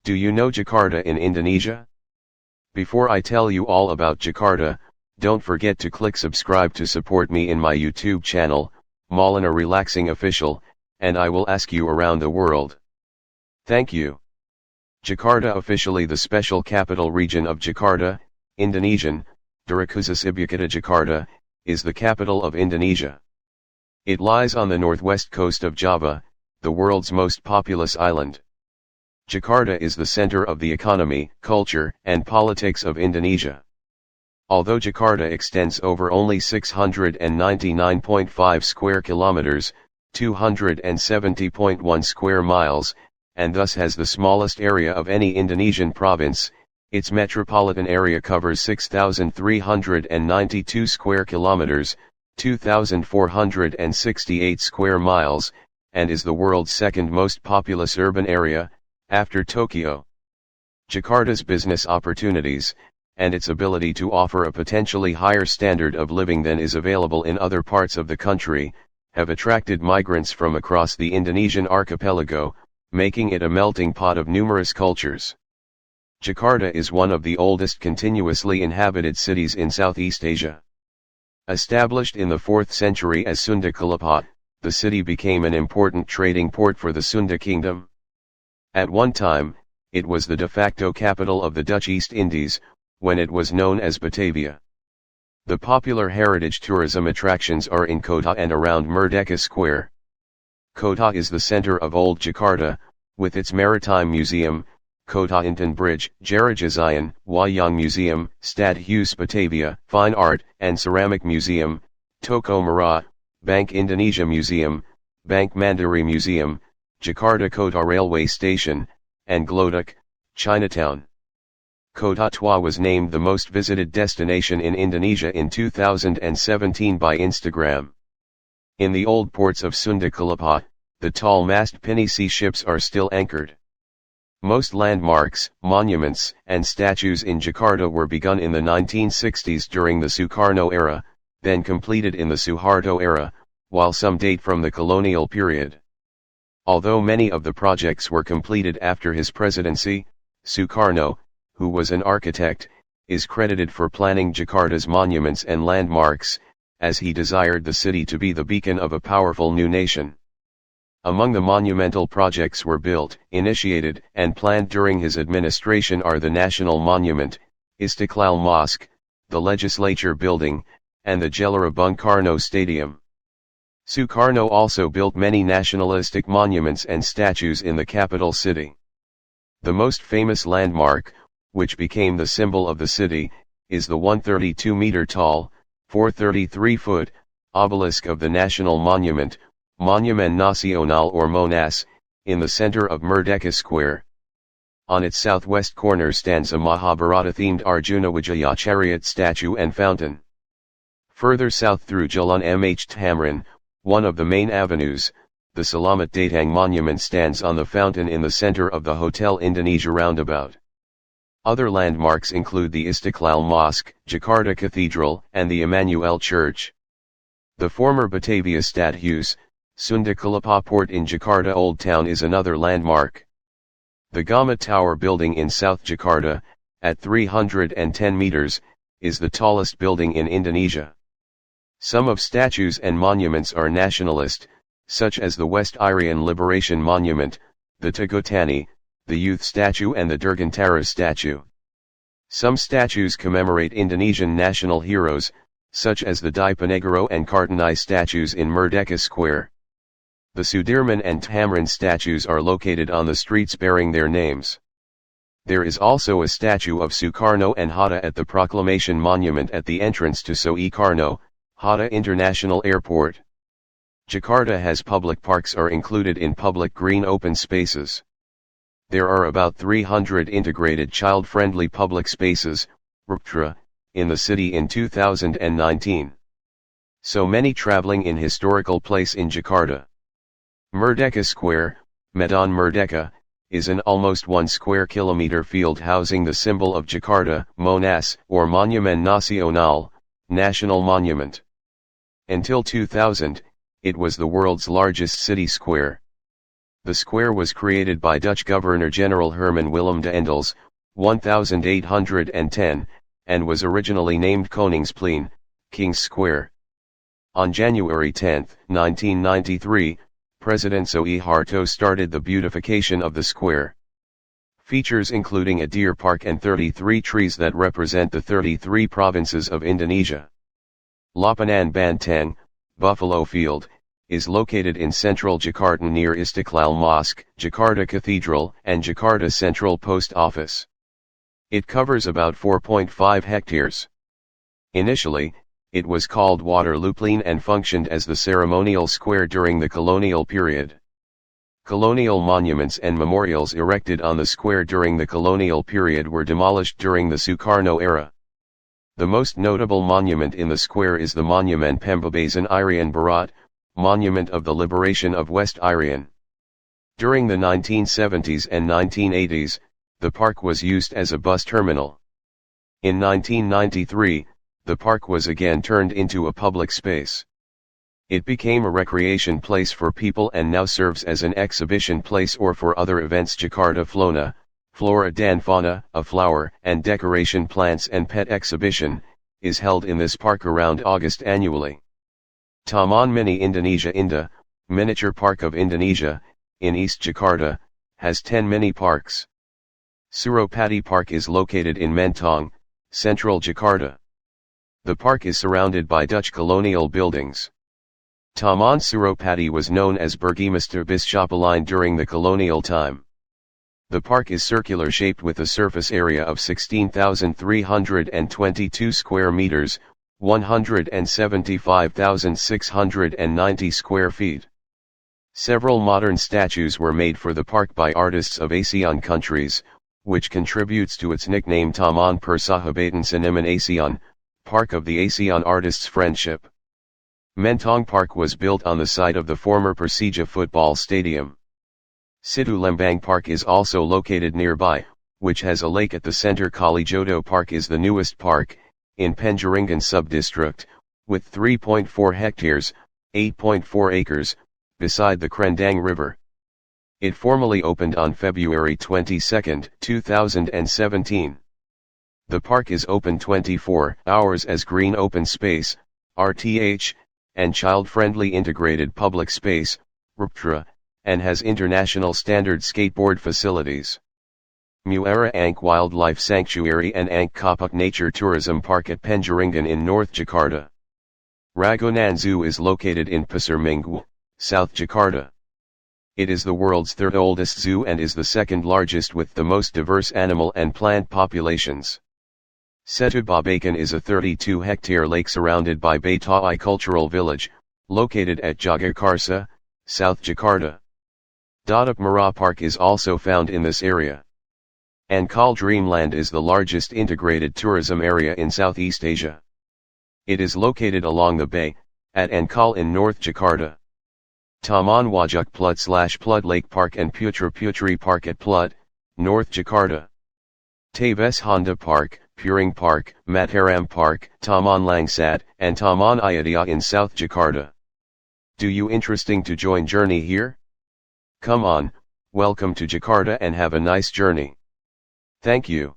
Do you know Jakarta in Indonesia? Before I tell you all about Jakarta, don't forget to click subscribe to support me in my YouTube channel, Maulana Relaxing Official, and I will ask you around the world. Thank you. Jakarta, officially the special capital region of Jakarta, Indonesian, Daerah Khusus Ibukota Jakarta, is the capital of Indonesia. It lies on the northwest coast of Java, the world's most populous island. Jakarta is the center of the economy, culture, and politics of Indonesia. Although Jakarta extends over only 699.5 square kilometers, 270.1 square miles, and thus has the smallest area of any Indonesian province, its metropolitan area covers 6,392 square kilometers, 2,468 square miles, and is the world's second most populous urban area, after Tokyo. Jakarta's business opportunities, and its ability to offer a potentially higher standard of living than is available in other parts of the country, have attracted migrants from across the Indonesian archipelago, making it a melting pot of numerous cultures. Jakarta is one of the oldest continuously inhabited cities in Southeast Asia. Established in the 4th century as Sunda Kelapa, the city became an important trading port for the Sunda Kingdom. At one time, it was the de facto capital of the Dutch East Indies, when it was known as Batavia. The popular heritage tourism attractions are in Kota and around Merdeka Square. Kota is the center of Old Jakarta, with its Maritime Museum, Kota Intan Bridge, Jarajazayan, Wayang Museum, Stadhuis Batavia, Fine Art and Ceramic Museum, Toko Merah, Bank Indonesia Museum, Bank Mandiri Museum, Jakarta Kota Railway Station, and Glodok, Chinatown. Kota Tua was named the most visited destination in Indonesia in 2017 by Instagram. In the old ports of Sunda Kelapa, the tall mast pinisi ships are still anchored. Most landmarks, monuments, and statues in Jakarta were begun in the 1960s during the Sukarno era, then completed in the Suharto era, while some date from the colonial period. Although many of the projects were completed after his presidency, Sukarno, who was an architect, is credited for planning Jakarta's monuments and landmarks, as he desired the city to be the beacon of a powerful new nation. Among the monumental projects were built, initiated, and planned during his administration are the National Monument, Istiqlal Mosque, the Legislature Building, and the Gelora Bung Karno Stadium. Sukarno also built many nationalistic monuments and statues in the capital city. The most famous landmark, which became the symbol of the city, is the 132-meter-tall, 433-foot, obelisk of the National Monument, Monument Nasional or Monas, in the center of Merdeka Square. On its southwest corner stands a Mahabharata-themed Arjuna Wijaya chariot statue and fountain. Further south through Jalan Mh Tamrin, one of the main avenues, the Selamat Datang monument stands on the fountain in the center of the Hotel Indonesia roundabout. Other landmarks include the Istiqlal Mosque, Jakarta Cathedral, and the Emmanuel Church. The former Batavia Stadhuis, Sunda Kelapa Port in Jakarta Old Town is another landmark. The Gama Tower building in South Jakarta, at 310 meters, is the tallest building in Indonesia. Some of statues and monuments are nationalist, such as the West Irian Liberation Monument, the Tagotani, the Youth Statue and the Dirgantara statue. Some statues commemorate Indonesian national heroes, such as the Diponegoro and Kartini statues in Merdeka Square. The Sudirman and Tamrin statues are located on the streets bearing their names. There is also a statue of Sukarno and Hatta at the Proclamation Monument at the entrance to Soekarno, Hatta International Airport. Jakarta has public parks are included in public green open spaces. There are about 300 integrated child-friendly public spaces, RPTRA, in the city in 2019. So many traveling in historical place in Jakarta. Merdeka Square, Medan Merdeka, is an almost 1 square kilometer field housing the symbol of Jakarta, Monas, or Monument Nasional, National Monument. Until 2000, it was the world's largest city square. The square was created by Dutch Governor-General Herman Willem de Endels, 1810, and was originally named Koningsplein, King's Square. On January 10, 1993, President Suharto started the beautification of the square. Features including a deer park and 33 trees that represent the 33 provinces of Indonesia. Lapangan Banteng, Buffalo Field, is located in central Jakarta near Istiqlal Mosque, Jakarta Cathedral, and Jakarta Central Post Office. It covers about 4.5 hectares. Initially, it was called Waterlooplein and functioned as the ceremonial square during the colonial period. Colonial monuments and memorials erected on the square during the colonial period were demolished during the Sukarno era. The most notable monument in the square is the Monument Pembebasan Irian Barat, Monument of the Liberation of West Irian. During the 1970s and 1980s, the park was used as a bus terminal. In 1993, the park was again turned into a public space. It became a recreation place for people and now serves as an exhibition place or for other events. Jakarta Flora dan Fauna, a flower and decoration plants and pet exhibition, is held in this park around August annually. Taman Mini Indonesia Indah, Miniature Park of Indonesia, in East Jakarta, has 10 mini parks. Suropati Park is located in Mentong, central Jakarta. The park is surrounded by Dutch colonial buildings. Taman Suropati was known as Burgemeester Bisschoppeline during the colonial time. The park is circular shaped with a surface area of 16,322 square meters, 175,690 square feet. Several modern statues were made for the park by artists of ASEAN countries, which contributes to its nickname Taman Persahabatan Seniman ASEAN, Park of the ASEAN Artists' Friendship. Mentong Park was built on the site of the former Persija football stadium. Situ Lembang Park is also located nearby, which has a lake at the center. Kalijodo Park is the newest park, in Penjaringan sub-district, with 3.4 hectares, 8.4 acres, beside the Krendang River. It formally opened on February 22, 2017. The park is open 24 hours as green open space, RTH, and child-friendly integrated public space, RPTRA, and has international standard skateboard facilities. Muara Angke Wildlife Sanctuary and Angke Kapak Nature Tourism Park at Penjaringan in North Jakarta. Ragunan Zoo is located in Pasar Minggu, South Jakarta. It is the world's third oldest zoo and is the second largest with the most diverse animal and plant populations. Setu Babakan is a 32-hectare lake surrounded by Batai Cultural Village, located at Jagakarsa, South Jakarta. Dadak Mara Park is also found in this area. Ankal Dreamland is the largest integrated tourism area in Southeast Asia. It is located along the bay, at Ankal in North Jakarta. Taman Wajak Plut Lake Park and Putra Putri Park at Plut, North Jakarta. Tabes Honda Park, Puring Park, Mataram Park, Taman Langsat, and Taman Ayodhya in South Jakarta. Do you interesting to join journey here? Come on, welcome to Jakarta and have a nice journey. Thank you.